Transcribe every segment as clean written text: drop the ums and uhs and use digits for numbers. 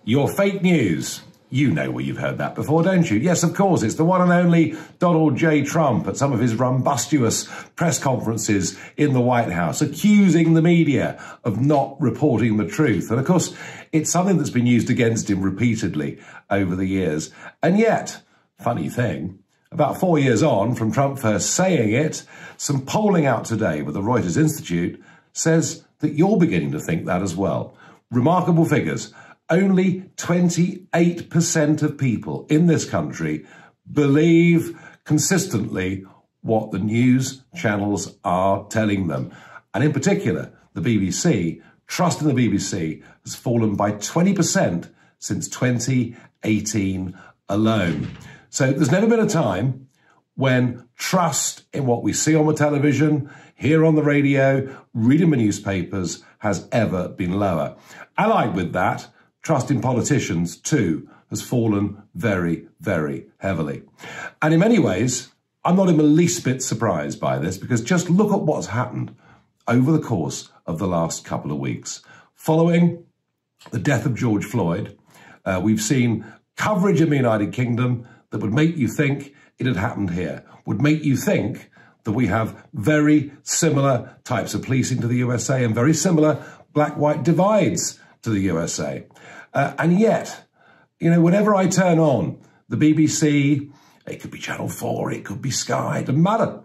Your fake news. You know where you've heard that before, don't you? Yes, of course, it's the one and only Donald J. Trump at some of his rumbustious press conferences in the White House, accusing the media of not reporting the truth. And of course, it's something that's been used against him repeatedly over the years. And yet, funny thing, about 4 years on from Trump first saying it, some polling out today with the Reuters Institute says that you're beginning to think that as well. Remarkable figures. Only 28% of people in this country believe consistently what the news channels are telling them. And in particular, the BBC, trust in the BBC has fallen by 20% since 2018 alone. So there's never been a time when trust in what we see on the television, hear on the radio, read in the newspapers has ever been lower. Allied with that, trust in politicians too has fallen very, very heavily. And in many ways, I'm not in the least bit surprised by this, because just look at what's happened over the course of the last couple of weeks. Following the death of George Floyd, we've seen coverage in the United Kingdom that would make you think it had happened here, would make you think that we have very similar types of policing to the USA and very similar black-white divides to the USA. And yet, you know, whenever I turn on the BBC, it could be Channel 4, it could be Sky, it doesn't matter.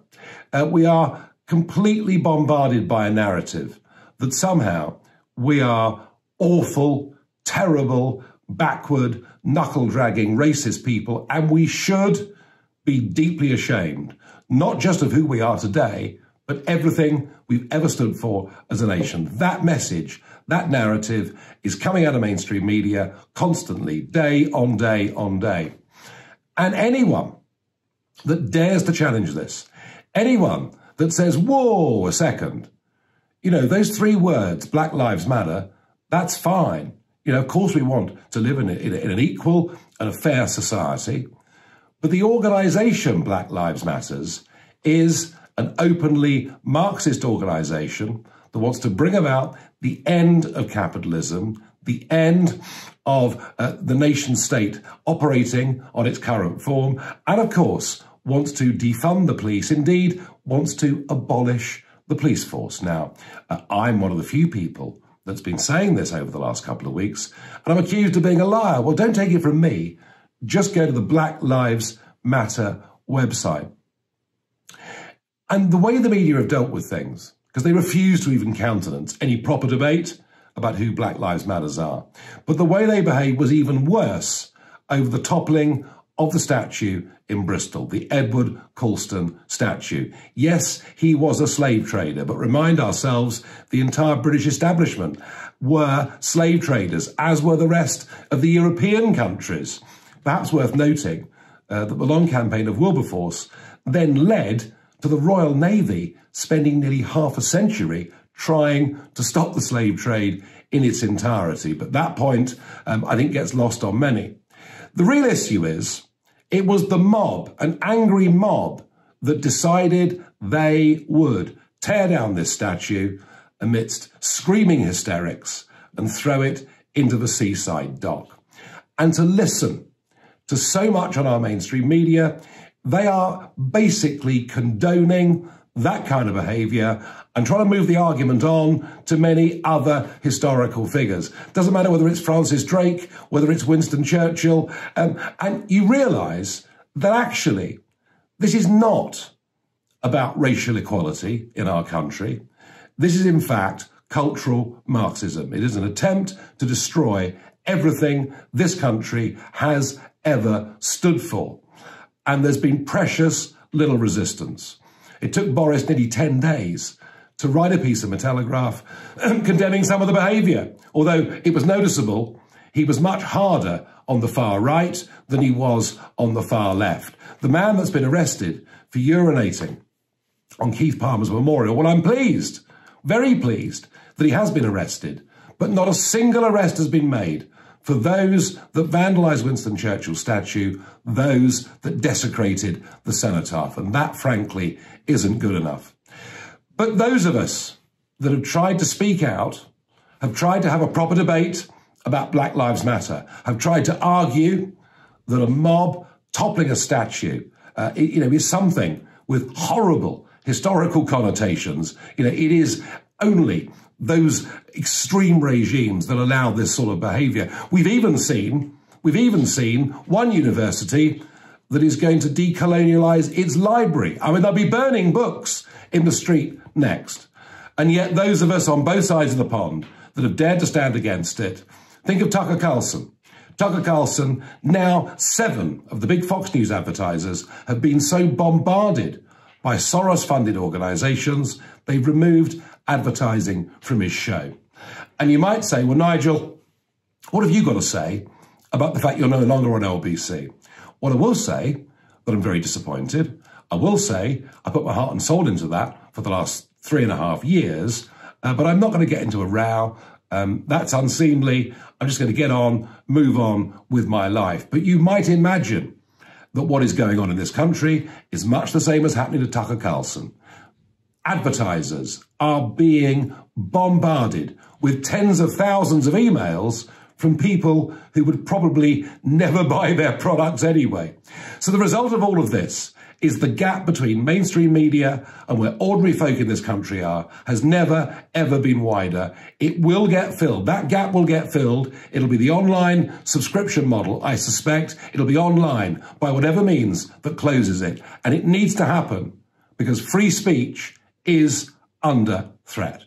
We are completely bombarded by a narrative that somehow we are awful, terrible, backward, knuckle-dragging, racist people, and we should be deeply ashamed, not just of who we are today, but everything we've ever stood for as a nation. That message, that narrative is coming out of mainstream media constantly, day on day on day. And anyone that dares to challenge this, anyone that says, whoa, a second, you know, those three words, Black Lives Matter, that's fine. You know, of course we want to live in an equal and a fair society. But the organisation Black Lives Matters is an openly Marxist organisation that wants to bring about the end of capitalism, the end of the nation state operating on its current form, and of course wants to defund the police, indeed wants to abolish the police force. Now, I'm one of the few people that's been saying this over the last couple of weeks, and I'm accused of being a liar. Well, don't take it from me. Just go to the Black Lives Matter website. And the way the media have dealt with things, because they refuse to even countenance any proper debate about who Black Lives Matters are, but the way they behaved was even worse over the toppling of the statue in Bristol, the Edward Colston statue. Yes, he was a slave trader, but remind ourselves, the entire British establishment were slave traders, as were the rest of the European countries. Perhaps worth noting that the long campaign of Wilberforce then led to the Royal Navy spending nearly half a century trying to stop the slave trade in its entirety. But that point, I think, gets lost on many. The real issue is, it was the mob, an angry mob, that decided they would tear down this statue amidst screaming hysterics and throw it into the seaside dock. And to listen to so much on our mainstream media, they are basically condoning that kind of behaviour and trying to move the argument on to many other historical figures. Doesn't matter whether it's Francis Drake, whether it's Winston Churchill, and you realise that actually this is not about racial equality in our country. This is in fact cultural Marxism. It is an attempt to destroy everything this country has ever stood for. And there's been precious little resistance. It took Boris nearly 10 days to write a piece in the Telegraph condemning some of the behaviour. Although it was noticeable, he was much harder on the far right than he was on the far left. The man that's been arrested for urinating on Keith Palmer's memorial, well, I'm pleased, very pleased, that he has been arrested, but not a single arrest has been made for those that vandalised Winston Churchill's statue, those that desecrated the cenotaph. And that, frankly, isn't good enough. But those of us that have tried to speak out, have tried to have a proper debate about Black Lives Matter have tried to argue that a mob toppling a statue, is something with horrible historical connotations. It is only those extreme regimes that allow this sort of behaviour. We've even seen one university that is going to decolonialise its library. I mean, they'll be burning books in the street next. And yet those of us on both sides of the pond that have dared to stand against it, think of Tucker Carlson. Tucker Carlson, now 7 of the big Fox News advertisers have been so bombarded by Soros-funded organisations, they've removed advertising from his show. And you might say, well, Nigel, what have you got to say about the fact you're no longer on LBC? Well, I will say that I'm very disappointed. I will say I put my heart and soul into that for the last 3.5 years, but I'm not going to get into a row. That's unseemly. I'm just going to get on, move on with my life. But you might imagine that what is going on in this country is much the same as happening to Tucker Carlson. Advertisers are being bombarded with tens of thousands of emails from people who would probably never buy their products anyway. So the result of all of this is the gap between mainstream media and where ordinary folk in this country are has never, ever been wider. It will get filled. That gap will get filled. It'll be the online subscription model, I suspect. It'll be online by whatever means that closes it. And it needs to happen because free speech is under threat.